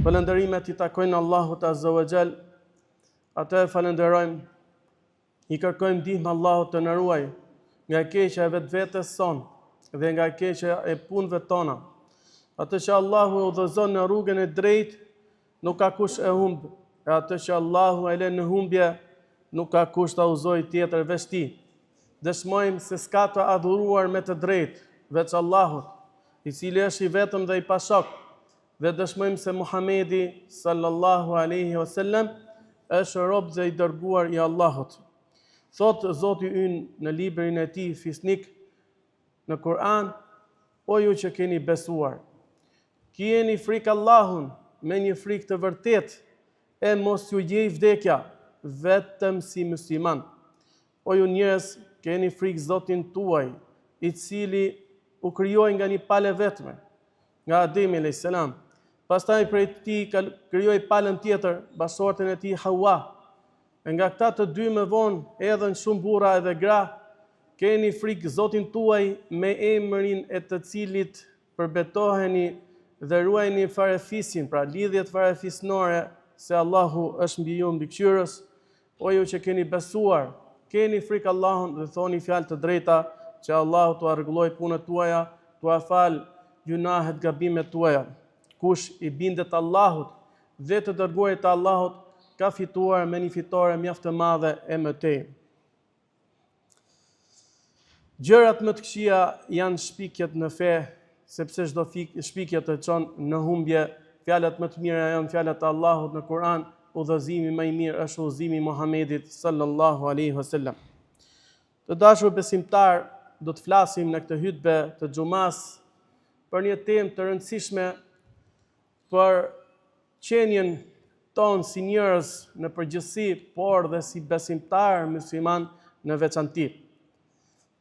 Falënderimet i takojnë Allahut Azza wa Jall. Atë falenderojmë, i kërkojmë ndihmë Allahut të na ruaj nga keqja e vetvetes sonë dhe nga keqja e punëve tona. Atë që Allahu udhëzon në rrugën e drejtë, nuk ka kush e humb, e atë që Allahu e lën në humbje, nuk ka kush ta udhëzojë tjetër veç Tij. Dëshmojmë se s'ka të adhuruar me të drejtë veç Allahut, i cili është i vetëm dhe i pashok, dhe dëshmojmë se Muhamedi sallallahu alaihi wasallam është rob dhe i dërguar i Allahut. Thot Zoti ynë në librin e Tij fisnik në Kur'an: o ju që keni besuar, kjeni frikë Allahun me një frikë të vërtet, e mos ju gjej vdekja vetëm si musliman. O ju njerëz, keni frikë Zotin tuaj, i cili u krijoi nga një palë vetme, nga Ademi alayhis salam. Pastaj prej Tij krijoi palën tjetër, bashortën e Tij Hawa. E nga këta të dy më vonë edhen shumë burra edhe gra. Keni frikë Zotin tuaj me emrin e të cilit përbetoheni dhe ruajeni farefisin, pra lidhjet farefisnore, se Allahu është mbi ju mbikëqyrës. O ju që keni besuar, keni frikë Allahun dhe thoni fjalë të drejta, që Allahu t'ua rregulloj punët tuaja, t'ua fal gjunahet, gabimet tuaja. Kush i bindet Allahut dhe të dërguarit të Allahut, ka fituar me një fitore mjaft të madhe e mëtej. Gjërat më të këqija janë shpikjet në fe, sepse çdo shpikje të çon në humbje. Fjalët më të mira janë fjalët e Allahut në Kur'an, udhëzimi më i mirë është udhëzimi i Muhamedit sallallahu alaihi wasallam. Të dashur besimtar, do të flasim në këtë hutbe të xumas për një temë të rëndësishme, për qenien tonë si njerëz në përgjithësi, por dhe si besimtar musliman në veçanti.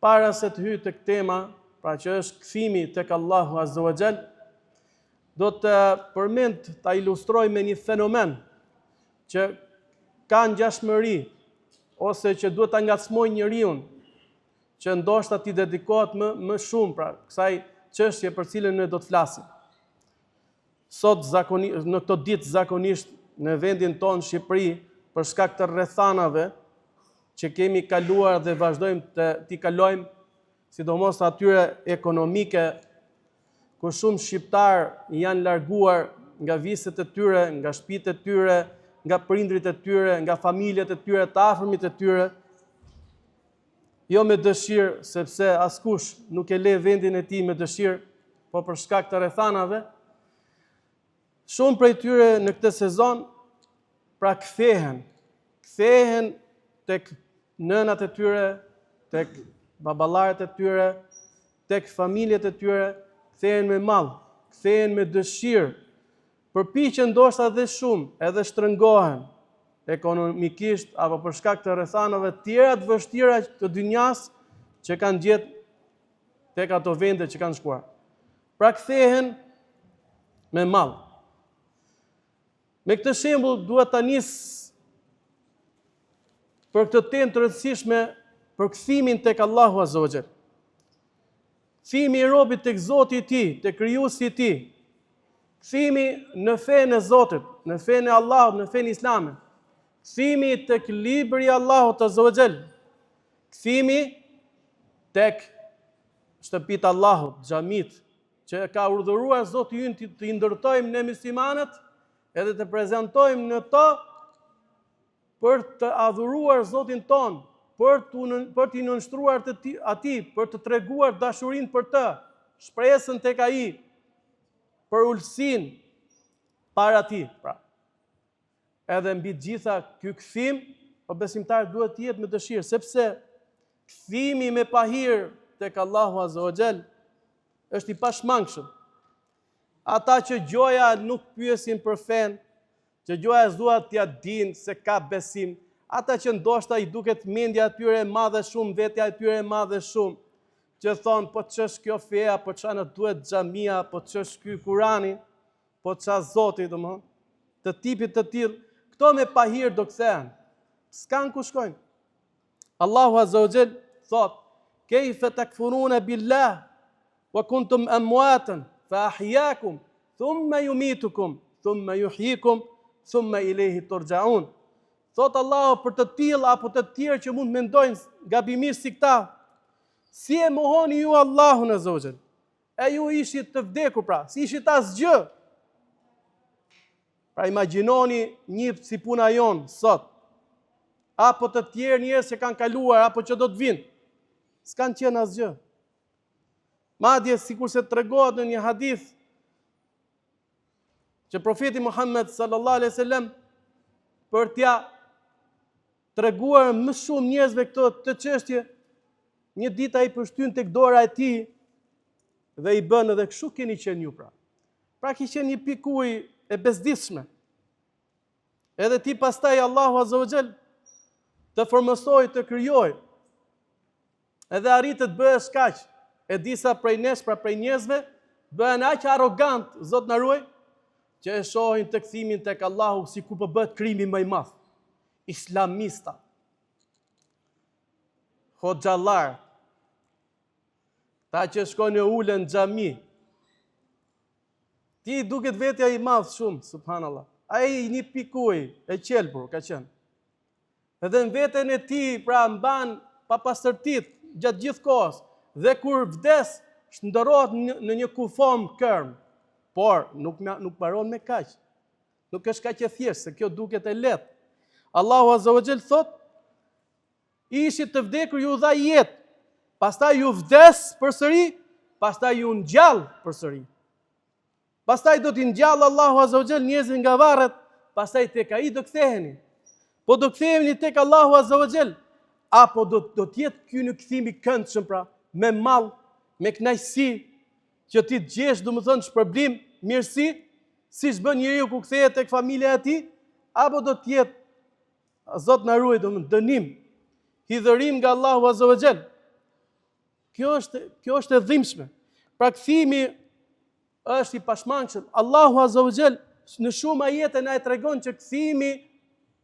Para se të hyj tek tema, pra që është kthimi tek Allahu Azza wa Jall, do të përmend, ta ilustroj me një fenomen që ka ngjashmëri ose që duhet ta ngacmoj njeriu, që ndoshta t'i dedikohet më shumë pra kësaj çështje për cilën ne do të flasim. Sot në këto ditë zakonisht në vendin tonë Shqipëri, për shkak të rrethanave që kemi kaluar dhe vazhdojmë t'i kalojmë, sidomos atyre ekonomike, ku shumë shqiptar janë larguar nga viset e tyre, nga shtëpitë e tyre, nga prindrit e tyre, nga familjet e tyre, të afërmit e tyre, jo me dëshirë, sepse askush nuk e le vendin e tij me dëshirë, po për shkak të rrethanave. Shumë prej tyre në këtë sezon pra kthehen tek nënat e tyre, tek baballarët e tyre, tek familjet e tyre, kthehen me mall, kthehen me dëshirë, përpiqen ndoshta edhe shumë, edhe shtrëngohen ekonomikisht apo për shkak të rrethanave tjera të vështira të dynjas që kanë gjetë tek ato vende që kanë shkuar. Pra kthehen me mall. Me këtë shembull duhet ta nis për këtë temë të rëndësishme, për kthimin tek Allahu Azza wa Jall. Kthimi i robit tek Zoti i tij, tek krijuesi i tij. Kthimi në fenë e Zotit, në fenë e Allahut, në fenë islame. Kthimi tek libri i Allahut Azza wa Jall. Kthimi tek shtëpitë e Allahut, xhamit, që ka urdhëruar Zoti ynë të ndërtojmë ne muslimanët, edhe të prezantojmë në to për të adhuruar Zotin ton, për t'i nënshtruar atij, për të treguar dashurinë për të, shpresën tek ai, për ulësinë para tij. Pra, edhe mbi të gjitha ky kthim, po besimtar duhet të jetë me dëshirë, sepse kthimi me pahir tek Allahu Azza wa Jall është i pashmangshëm. Ata që gjoja nuk pyesin për fen, që gjoja s'dua t'ia dinë se ka besim, ata që ndoshta i duket mendja atyre e madhe shumë, vetja atyre e madhe shumë, që thonë, po ç'është kjo feja, po ç'a na duhet xhamia, po ç'është ky Kurani, po ç'a Zoti, domethënë, të tipit të tillë, këto me pahir do kthehen. S'kan ku shkojnë. Allahu Azza wa Jall thot: "Kayfa takfuruna billah wa kuntum amwatan fa ahyakum thumma yumitukum thumma yuhyikum, thumma ilayhi turja'un. Thot Allahu për të tillë apo të tjerë që mund mendojnë gabimisht si këta, si e mohoni ju Allahun azza wa jall? E ju ishit të vdekur pra, si ishit asgjë. Pra imagjinoni një si puna jonë sot, apo të tjerë njerëz që kanë kaluar apo që do të vinë. S'kan qenë asgjë. Madje sikur se tregohet në një hadith që profeti Muhammed sallallahu alaihi wasallam për t'ja treguar më shumë njerëzve këtë çështje, një ditë ai përshtyn tek dora e tij dhe i bën edhe kështu keni qenë ju pra. Pra ki qenë një pikë ujë e bezdisshme. Edhe ti pastaj Allahu azza wa jall të formosoj, të krijoj. Edhe arritët të bëhesh kaq. E disa prej nesh, pra prej njerëzve, bëhen aq arrogant, Zot na ruaj, që e shohin të kthimin tek Allahu si ku po bëhet krimi më i madh. Islamista. Hoxhallar. Ta që shkojnë e ulen në xhami. Ti duket vetja i madh shumë, subhanallah. Ai një pikuj e qelbur ka qenë. Edhe në veten e tij pra mban papastërtit gjatë gjithë kohës. Dhe kur vdes, shndërrohet në një kufom kërm. Por nuk mbaron me kaq. Nuk është kaq e thjeshtë, se kjo duket e lehtë. Allahu azza wa jall thot: ishit të vdekur ju dha jetë, pastaj ju vdes përsëri, pastaj ju ngjall përsëri. Pastaj do t'i ngjall Allahu azza wa jall njerëzit nga varret, pastaj tek ai do ktheheni. Po do ktheheni tek Allahu azza wa jall, apo do të jetë ky në kthim i këndshëm pra, me mall, me kënaqësi, që ti të gjesh domethënë shpërblim, mirësi, siç bën njeriu ku kthehet tek familja e tij, apo do të jetë Zot na ruaj domethënë dënim, hidhërim nga Allahu azza wa jall. Kjo është e dhimbshme. Pra kthimi është i pashmangshëm. Allahu azza wa jall në shumë ajete na e tregon që kthimi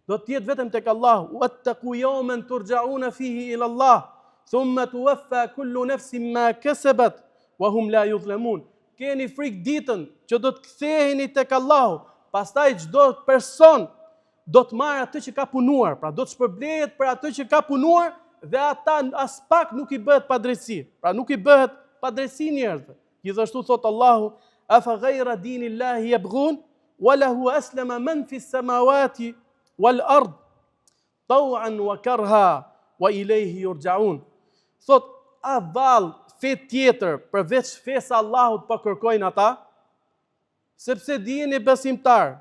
do të jetë vetëm tek Allahu. Wattaqu yawman turja'una fihi ila Allah, thumma tuwaffa kullu nafsin ma kasabat wa hum la yuzlamun. Keni frikë ditën që do të ktheheni tek Allahu, pastaj çdo person do të marrë atë që ka punuar, pra do të shpërblehet për atë që ka punuar dhe ata as pak nuk i bëhet padrejtësi. Pra nuk i bëhet padrejtësi njerëzve. Gjithashtu thot Allahu: "Afa ghayra dinillahi yabghun wa lahu aslama man fi samawati wal ard taw'an wa karha wa ilayhi yurja'un." Thot, a vallë fe tjetër përveç fesë Allahut po kërkojnë ata? Sepse dijeni besimtar,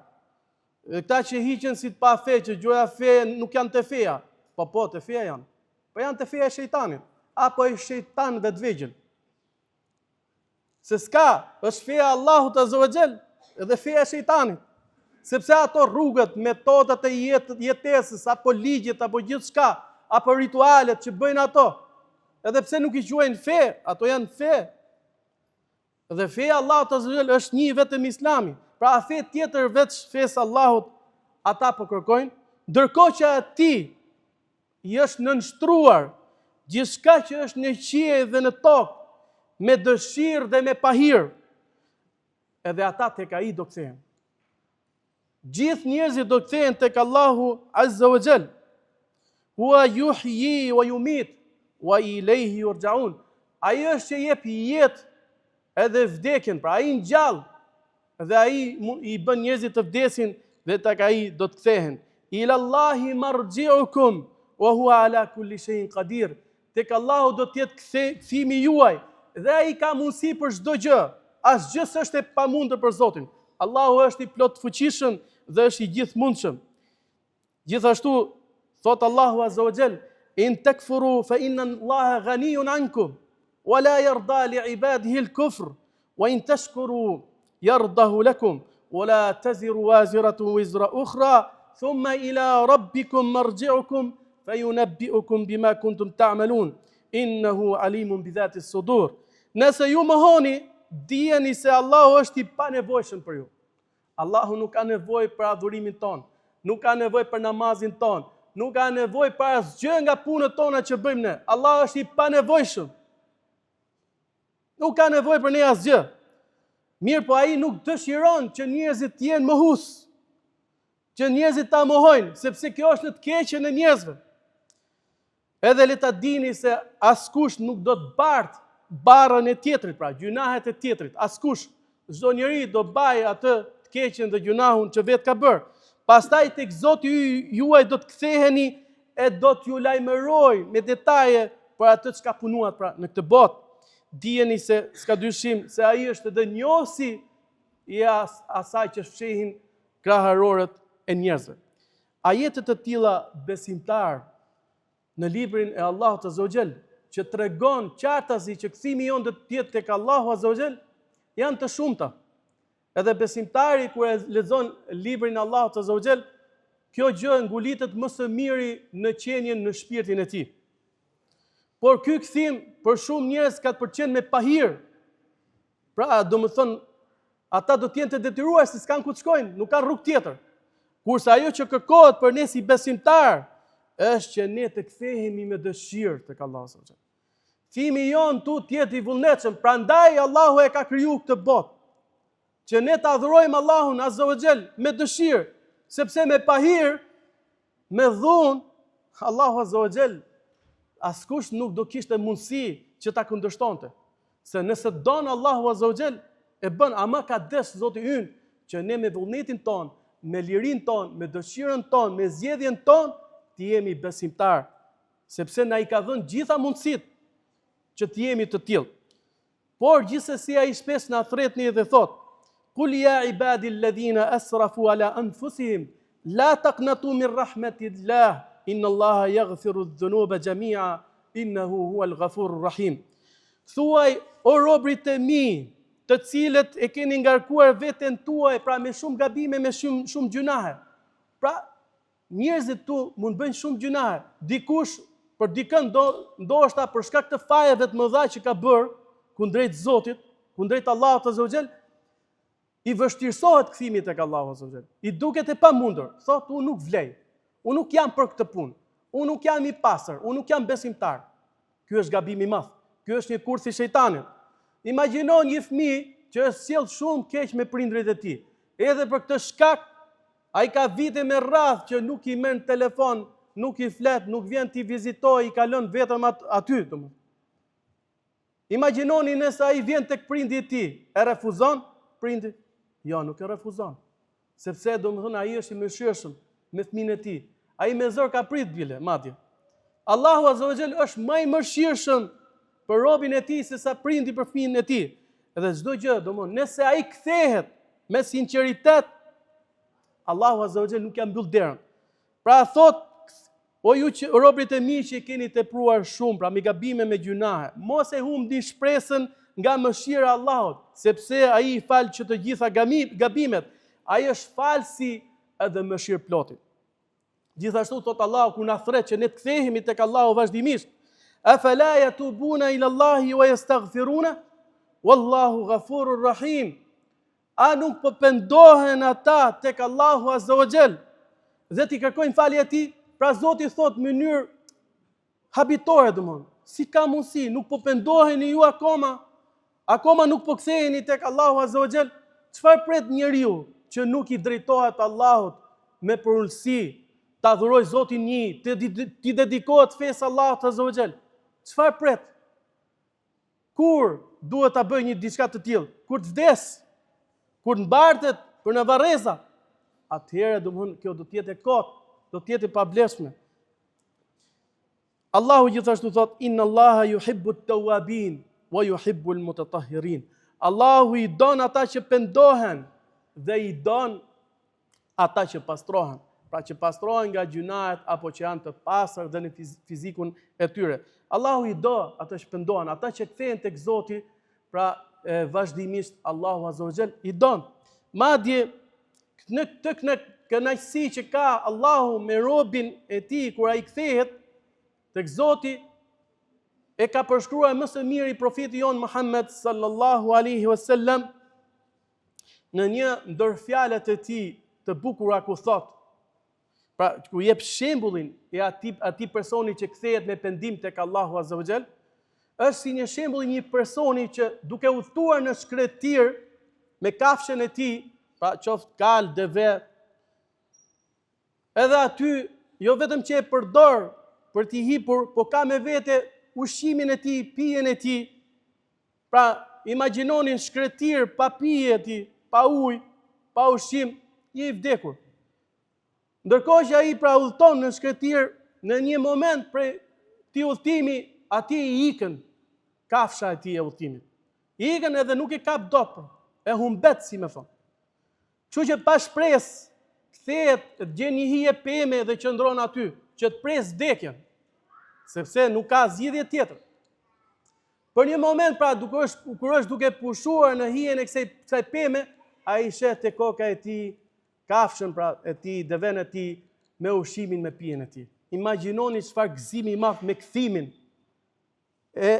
këta që hiqen si të pa fe, që gjoja fe nuk janë të feja. Po, të feja janë. Po janë të feja e shejtanit. Apo e shejtan vetvegjël. Se s'ka, është feja Allahut azza wa jall edhe feja e shejtanit. Sepse ato rrugët, metodat e jetesës, apo ligjet, apo gjithçka, apo ritualet që bëjnë ato, edhe pse nuk i quajnë fe, ato janë fe. Dhe feja Allahut azza wa jall është një vetëm Islami. Pra a fe tjetër veç fesë Allahut, ata po kërkojnë, ndërkohë që atij i është nënshtruar gjithçka që është në qiell dhe në tokë, me dëshirë dhe me pahir, edhe ata tek ai do kthehen. Gjithë njerëzit do kthehen tek Allahu azza wa jall. Huwa yuhyi wa yumit wa ilayhi yurja'un. Ai është që jep jetë edhe vdekjen, pra ai ngjall. Dhe ai i bën njerëzit të vdesin dhe tek ai do të kthehen. Ila Allahi marji'ukum wa huwa ala kulli shay'in qadir. Tek Allahu do të jetë kthimi juaj dhe ai ka mundësi për çdo gjë. Asgjë s'është e pamundur për Zotin. Allahu është i plot fuqishëm dhe është i gjithmundshëm. Gjithashtu thot Allahu azza wa jall: "In takfuru fa inna Allaha ghaniyun ankum wa la yarda li ibadihi al-kufr wa in tashkuru yardahu lakum wa la taziru waziratun wizra ukhra thumma ila rabbikum marji'ukum fayunabbi'ukum bima kuntum ta'malun innahu alimun bi dhati as-sudur." Nëse ju mohoni, dijeni se Allahu është i panevojshëm për ju. Allahu nuk ka nevojë për adhurimin ton, nuk ka nevojë për namazin ton, nuk ka nevojë për asgjë nga punët tona që bëjmë ne. Allah është i panevojshëm. Nuk ka nevojë për ne asgjë. Mirë po ai nuk dëshiron që njerëzit të jenë mohus, që njerëzit ta mohojnë, sepse kjo është në të keqen e njerëzve. Edhe le ta dini se askush nuk do të bartë barrën e tjetrit, pra gjunahet e tjetrit. Askush, çdo njeri do baj atë të keqen dhe gjunahun që vetë ka bërë. Pastaj tek Zoti juaj do të ktheheni e do t'ju lajmëroj me detaje për atë çka punuat pra në këtë botë. Dijeni se s'ka dyshim se ai është edhe njohësi i asaj që fshehin kraharorët e njerëzve. Ajete të tilla besimtar në librin e Allahut Azza wa Jall që tregon qartasi që kthimi jon do të jetë tek Allahu Azza wa Jall janë të shumta. Edhe besimtari kur e lexon librin e Allahut Azza wa Jall, kjo gjë ngulitet më së miri në qenien në shpirtin e tij. Por ky kthim për shumë njerëz ka të përqen me pahir. Pra, domethënë, ata do të jenë të detyruar se s'kan ku të shkojnë, nuk kanë rrugë tjetër. Kurse ajo që kërkohet për ne si besimtar është që ne të kthehemi me dëshirë tek Allahu Azza wa Jall. Thimi jon tu të jetë i vullnetshëm, prandaj Allahu e ka kriju këtë botë. Që ne të adhurojmë Allahun Azza wa Jall me dëshirë, sepse me pahir, me dhunë, Allahu Azza wa Jall askush nuk do kishte mundësi që ta kundërshtonte. Se nëse don Allahu Azza wa Jall e bën, ama ka desh Zoti ynë që ne me vullnetin ton, me lirin ton, me dëshirën ton, me zgjedhjen ton, të jemi besimtar, sepse na i ka dhënë gjitha mundësitë që të jemi të tillë. Por gjithsesi ai shpesh na thretni dhe thot: "Kul ya ibadi alladhina asrafu ala anfusihim la taqnatu min rahmatillah inna Allaha yaghfiru adh-dhunuba jami'a innahu huwal ghafurur rahim." Thuaj, o robrit e mi, të cilët e keni ngarkuar veten tuaj, pra me shumë gabime, me shumë gjunahe. Pra, njerëzit tu mund bëjnë shumë gjunahe. Dikush për dikën ndoshta për shkak të fajeve të mëdha që ka bërë kundrejt Zotit, kundrejt Allahut Azza wa Jall, i vështirësohet kthimi tek Allahu Azza wa Jall. I duket e pamundur. Thotë, unë nuk vlej. Unë nuk jam për këtë punë. Unë nuk jam i pastër, unë nuk jam besimtar. Ky është gabim i madh. Ky është një kurth i shejtanit. Imagjino një fëmijë që është sjell shumë keq me prindrit e tij. Edhe për këtë shkak ai ka vite me radhë që nuk i merr telefon, nuk i flet, nuk vjen t'i vizitoj, i ka lënë vetëm aty, domethënë. Imagjinoni nëse ai vjen tek prindi i tij, e refuzon prindi? Jo, nuk e refuzon. Sepse domethënë ai është i mëshirshëm me fëmijën e tij. Ai me zor ka prit bile, madje. Allahu Azza wa Jall është më i mëshirshëm për robin e tij se sa prindi për fëmijën e tij. Edhe çdo gjë, domethënë, nëse ai kthehet me sinqeritet, Allahu Azza wa Jall nuk ja mbyll derën. Pra thot, o ju që robrit e mi që keni tepruar shumë, pra me gabime, me gjunahe, mos e humbni shpresën nga mëshira e Allahut, sepse ai i fal që të gjitha gabimet. Ai është falsi edhe mëshirëploti. Gjithashtu thot Allahu kur na thret që ne të kthehemi tek Allahu vazhdimisht. Afala yatubuna ila Allahi wa yastaghfiruna wallahu ghafurur rahim. A nuk po pendohen ata tek Allahu Azza wa Jall dhe ti kërkojnë falje atij? Pra Zoti thot në mënyrë habitore, domthon, si ka mundësi, nuk po pendoheni ju akoma nuk po ktheheni tek Allahu Azza wa Jall? Çfarë pret njeriu që nuk i drejtohet Allahut me përulësi, ta adhuroj Zotin një, ti dedikohet fesë Allahut Azza wa Jall? Çfarë pret? Kur duhet ta bëj një diçka të tillë? Kur të vdes? Kur të mbartet për në varreza? Atëherë domthon kjo do të jetë e kot, do të jetë e pavlefshme. Allahu gjithashtu thot: "Inna Allaha yuhibbu at-tawwabin wa yuhibbu al-mutatahhirin." Allahu i don ata që pendohen dhe i don ata që pastrohen. Pra që pastrohen nga gjunahet apo që janë të pastër dhe në fizikun e tyre. Allahu i do ata që pendohen, ata që kthehen tek Zoti, pra vazhdimisht Allahu Azza wa Jall i don. Madje në këtë kënaqësi që ka Allahu me robin e tij kur ai kthehet tek Zoti, e ka përshkruar më së miri profeti jon Muhammed sallallahu alaihi wasallam në një ndër fjalët e tij të bukura ku thot, pra ku jep shembullin e atij personi që kthehet me pendim tek Allahu Azza wa Jall, është si një shembull i një personi që duke udhëtuar në shkretir me kafshën e tij, pra qoftë kal, deve, edhe aty jo vetëm që e përdor për t'i hipur, po ka me vete ushqimin e tij, pijen e tij. Pra imagjinonin shkretir pa pije e tij, pa ujë, pa ushqim, i vdekur. Ndërkohë që ai pra udhton në shkretir, në një moment prej këtij udhtimi, atij i ikën kafsha e tij e udhtimit. I ikën edhe nuk e kap dot, e humbet, si me thonë. Kështu që pa shpresë, kthehet, gjen një hije peme dhe qëndron aty, që të pres vdekjen, sepse nuk ka zgjidhje tjetër. Për një moment, pra, kur është duke pushuar në hijen e kësaj peme, ai shet te koka e tij kafshën, pra, e tij, deven e tij, me ushqimin, me pijen e tij. Imagjinoni çfarë gëzimi i madh me kthimin e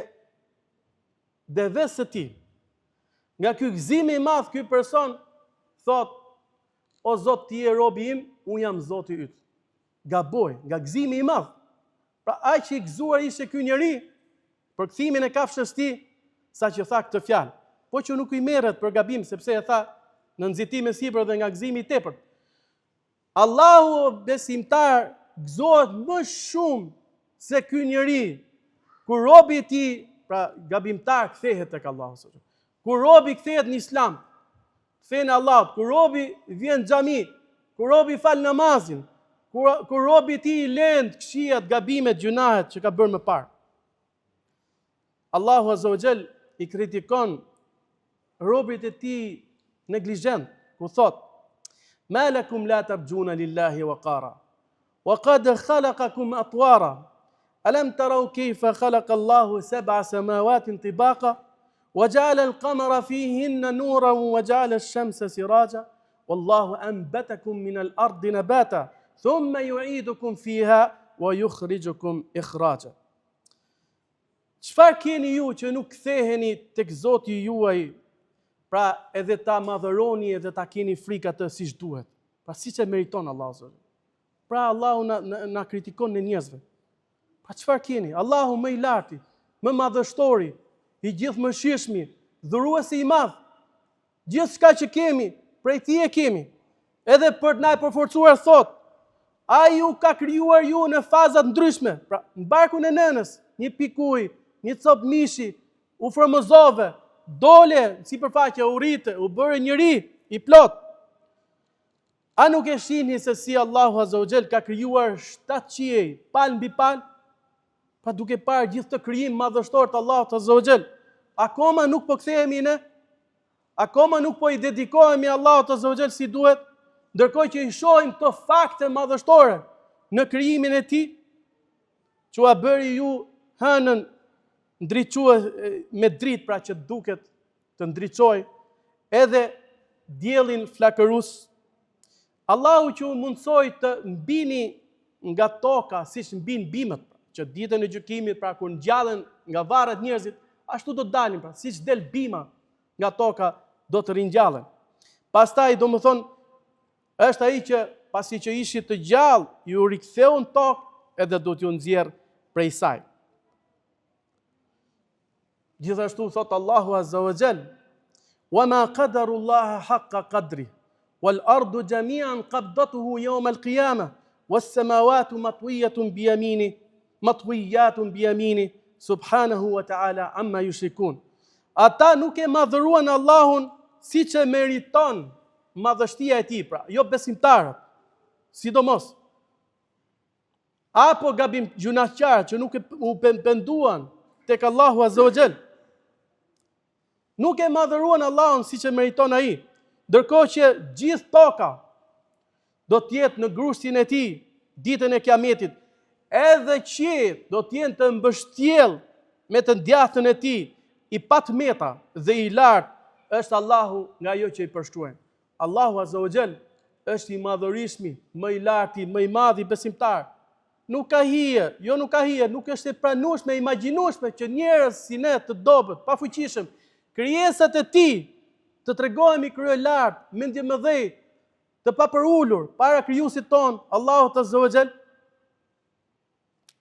deves së tij. Nga ky gëzim i madh, ky person thot: o Zot, ti je robi im, unë jam Zoti yt. Gaboj, nga gëzimi i madh. Pra aq i gëzuar ishte ky njeri për kthimin e kafshës tij, sa që tha këtë fjalë. Po që nuk i merret për gabim, sepse e tha në nxitim e sipër dhe nga gëzimi i tepërt. Allahu, besimtar, gëzohet më shumë se ky njeri, kur robi i tij, pra gabimtar, kthehet tek Allahu. Kur robi kthehet në Islam, fen Allahut, kur robi vjen në xhami, kur robi fal namazin, kur robi i tij lënd këqijat, gabimet, gjunahet që ka bërë më parë. Allahu Azza wa Jall i kritikon robrit e tij neglizhent, ku thot: "Ma lakum la tarjuna lillahi waqara, wa qad khalaqakum atwara, alam taraw kayfa khalaqa Allahu sab'a samawati tibaqa, wa ja'ala al-qamara fihinna nuran wa ja'ala ash-shamsa siraja, wallahu anbatakum min al-ardi nabata, thumma yu'idukum fiha wa yukhrijukum ikhraja." Çfarë keni ju që nuk ktheheni tek Zoti juaj, pra edhe ta madhëroni edhe ta keni frikë atë siç duhet, pra siç e meriton Allahu. Pra Allahu na kritikon në njerëzve. Pra çfarë keni? Allahu më i larti, më madhështori, i gjithëmëshirshmi, dhuruesi i madh. Gjithçka që kemi, prej tij e kemi. Edhe për të na përforcuar thot: ai ju ka krijuar ju në faza të ndryshme. Pra në barkun e nënës, një pikuj, një cop mishi, u frymëzove, dole sipërfaqe, u rritë, u bëre njeri i plot. A nuk e shihni se si Allahu Azza wa Jall ka krijuar 7 qiej, palë mbi palë? Pa duke parë gjithë të krijim madhështor të Allahut Azza wa Jall, akoma nuk po kthehemi ne? Akoma nuk po i dedikohemi Allahut Azza wa Jall si duhet, ndërkohë që i shohim këto fakte madhështore në krijimin e tij? Çua bëri ju hënën ndriçue me dritë, pra që duket të ndriçoj, edhe diellin flakërus. Allahu që mundsoi të mbini nga toka siç mbin bimët, që ditën e gjykimit, pra kur ngjallen nga varret njerëzit, ashtu do të dalin, pra siç del bima nga toka, do të ringjallen. Pastaj, domethënë, është ai që pasi që ishit të gjallë, ju riktheu në tokë, edhe do t'ju nxjerr prej saj. Gjithashtu thot Allahu Azza wa Jall: "Wa ma qadarullaha haqqa qadri, wal ardu jami'an qabdatuhu yawm al-qiyamah, was samawati matwiyatun bi yamini, subhanahu wa ta'ala amma yushrikun." Ata nuk e madhëruan Allahun siç e meriton madhështia e tij, pra jo besimtarët, sidomos. Apo gabim gjunaqtarët që nuk u penduan tek Allahu Azza wa Jall. Nuk e madhëruan Allahun siç e meriton ai, ndërkohë që gjithë toka do të jetë në grushtin e tij ditën e Kiametit, edhe qiejt do të jenë të mbështjell me të djathtën e tij, i patmeta dhe i lartë është Allahu nga ajo që i përshkruajnë. Allahu Azza wa Jall është i madhërishmi, më i larti, më i madh i besimtar. Nuk ka hije, nuk ka hije, nuk është e pranueshme, e imagjinueshme që njerëz si ne të dobët, pafuqishëm, krijesat e tij, të tregohemi krye lart, mendje mëdhej, të papërulur para krijuesit ton, Allahut Azza wa Jall.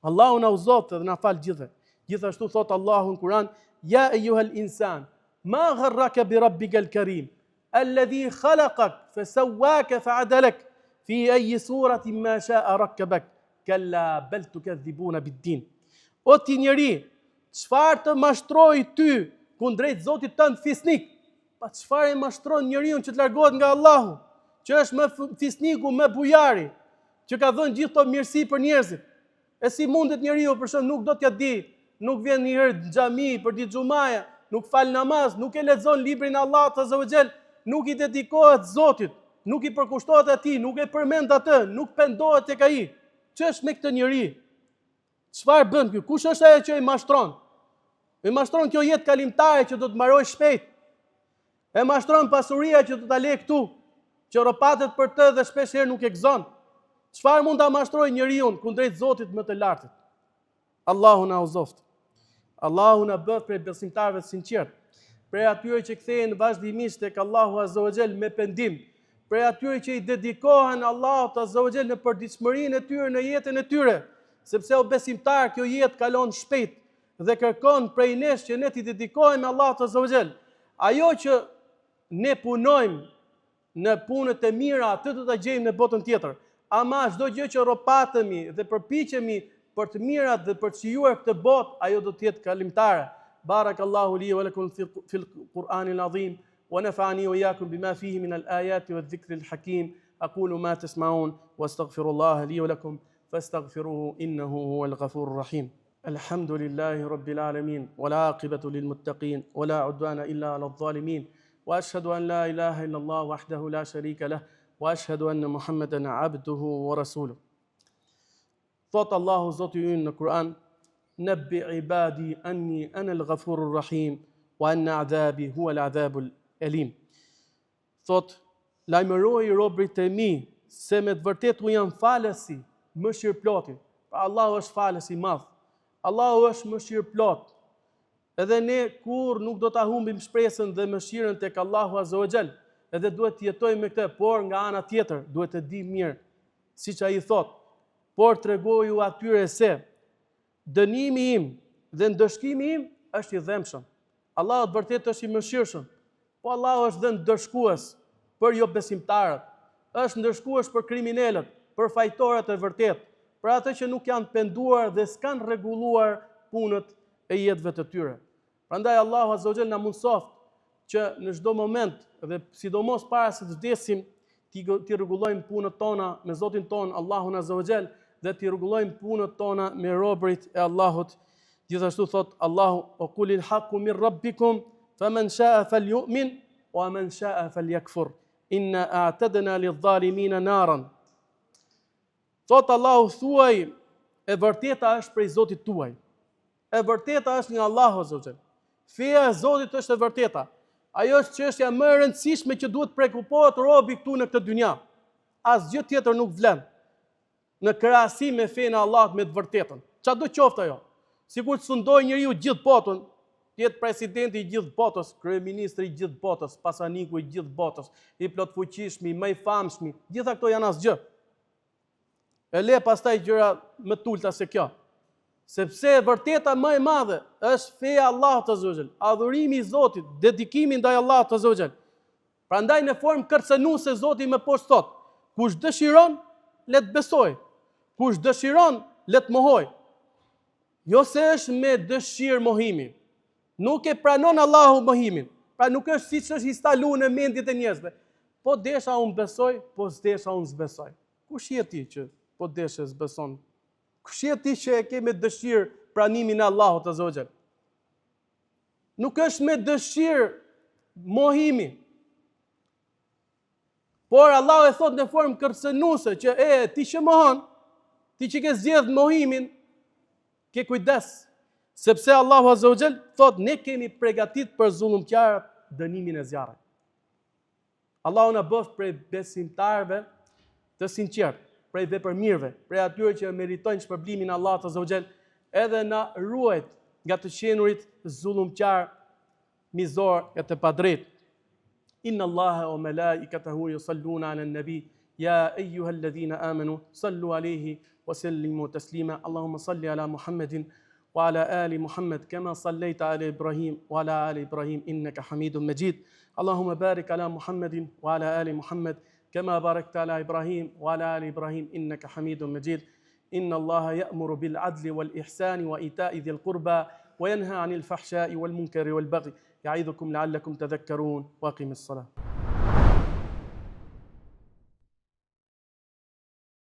Allahu na uzot dhe na fal gjithë. Gjithashtu thot Allahu në Kur'an: "Ya ayyuhal insan, ma gharraka bi rabbikal karim, alladhi khalaqak fasawwaka fa'adalak fi ayyi suratin ma sha'a rakkabak kalla bal tukadhibuna bid-din. O ti njeri, çfarë të mashtroi ty kundrejt Zotit tënd fisnik? Pa çfarë e mashtron njeriu që të largohet nga Allahu, që është më fisniku, më bujari, që ka dhënë gjithë këto mirësi për njerëzit. E si mundet njeriu për shemb nuk do t'ja di, nuk vjen një herë në xhami për ditë xumaja, nuk fal namaz, nuk e lexon librin e Allahut azza wa xal, nuk i dedikohet Zotit, nuk i përkushtohet atij, nuk e përmend atë, nuk pendohet tek ai. Ç'është me këtë njeri? Çfarë bën ky? Kush është ajo që i mashtron? E mashtron kjo jetë kalimtare që do të mbaroj shpejt. E mashtron pasuria që do ta lë këtu, që ropatet për të dhe shpesh herë nuk e gëzon. Çfarë mund ta mashtrojë njeriu kundrejt Zotit më të lartit? Allahu na uzoft. Allahu na bëf prej besimtarëve të sinqert, prej atyre që kthehen vazhdimisht tek Allahu azza wa xal me pendim, prej atyre që i dedikohen Allahut azza wa xal në përditshmërinë e tyre në jetën e tyre, sepse o besimtar kjo jetë kalon shpejt dhe kërkon prej nesh që ne t'i dedikohemi Allahut azza wa xal. Ajo që ne punojmë në punët e mira, atë do ta gjejmë në botën tjetër. Ama çdo gjë që ropatemi dhe përpiqemi për të mirat dhe për të shijuar këtë botë, ajo do të jetë kalimtare. Barakallahu li wa lakum fil Qur'anil azim wa nafa'ani wa iyyakum bima fihi min al-ayati wadh-dhikril hakim. Aqulu ma tasma'un wastaghfirullaha li wa lakum fastaghfiruhu innahu huwal ghafurur rahim. Alhamdulillahi rabbil alamin wal 'aqibatu lil muttaqin wa la 'udwana illa 'alal zalimin. Wa ashhadu an la ilaha illa Allah wahdahu la sharika lah wa ashhadu anna Muhammadan 'abduhu wa rasuluhu. Thot Allahu Zoti ynë në Kur'an, Nabbi ibadi anni ana al-ghafurur rahim wa anna adhabi huwa al-adhabul alim. Thot, lajmëroj robërit e mi se me të vërtetë unë jam falësi, mëshirëploti. Pra Allahu është falës i madh. Allahu është mëshirëplot. Edhe ne kur nuk do ta humbim shpresën dhe mëshirën tek Allahu azza wa xal, edhe duhet të jetojmë me këtë, por nga ana tjetër duhet të di mirë, siç ai thot, por tregoju atyre se dënimi im dhe ndëshkimi im është i dhëmshëm. Allahu vërtet është i mëshirshëm, po Allahu është dhe ndëshkues për jo besimtarët, është ndëshkues për kriminalët, për fajtorët e vërtet, për ato që nuk janë penduar dhe s'kan rregulluar punët e jetëve të tyre. Prandaj Allahu azza wa xal na mundsoft që në çdo moment dhe sidomos para se të vdesim ti rregullojmë punët tona me Zotin ton Allahun azza wa xal dhe ti rregullojmë punët tona me robërit e Allahut. Gjithashtu thot Allahu: "O qulil haqqu min rabbikum, faman sha'a falyu'min wa man sha'a falyakfur. Inna a'tadna lidh-dhalimina naran." Thot Allahu, thuaj, e vërteta është prej Zotit tuaj. E vërteta është nga Allahu azza wa xal. Feja e Zotit është e vërteta. Ajo është çështja më e rëndësishme që duhet prekupohet robi këtu në këtë dynja. Asgjë tjetër nuk vlen në krahasim me fenë e Allahut me të vërtetën. Çado qoftë ajo. Sikur të sundoj njeriu gjithë botën, jetë presidenti i gjithë botës, kryeministri i gjithë botës, pasaniku i gjithë botës, i plotfuqishmi, më i famshëm, gjitha këto janë asgjë. E le pastaj gjëra më tulta se kjo. Sepse e vërteta më e madhe është feja e Allahut azza wa xal, adhurimi i Zotit, dedikimi ndaj Allahut azza wa xal. Prandaj në formë kërcënuese Zoti më poshtë thot: kush dëshiron, le të besoj. Kush dëshiron, le të mohoj. Jo se është me dëshirë mohimi. Nuk e pranon Allahu mohimin. Pra nuk është siç është instaluar në mendjet e njerëzve. Po desha unë besoj, po s'desha unë s'besoj. Kush je ti që po deshe s'beson? Kush je ti që e ke me dëshirë pranimin e Allahut azza wa xal? Nuk është me dëshirë mohimi. Por Allahu e thot në formë kërcënuese që ti që mohon, ti që ke zgjedh mohimin, ke kujdes, sepse Allahu azza wa xal thot ne kemi përgatit për zullumqtarët dënimin e zjarrit. Allahu na bëf prej besimtarëve të sinqertë, prej vepërmirëve, prej atyre që meritojnë shpërblimin e Allahut azza wa xal, edhe na ruajt nga të qenurit zullumqtar, mizor e të padrejtë. Inna Allaha wa malaikatahu yusalluna 'alan nabi ya ayyuhalladhina amanu sallu alayhi wa sallimu taslima. Allahumma salli ala Muhammadin وعلى آل محمد كما صليت على إبراهيم وعلى آل إبراهيم إنك حميد مجيد اللهم بارك على محمد وعلى آل محمد كما باركت على إبراهيم وعلى آل إبراهيم إنك حميد مجيد إن الله يأمر بالعدل والإحسان وإيتاء ذي القربى وينهى عن الفحشاء والمنكر والبغي يعظكم لعلكم تذكرون وأقم الصلاة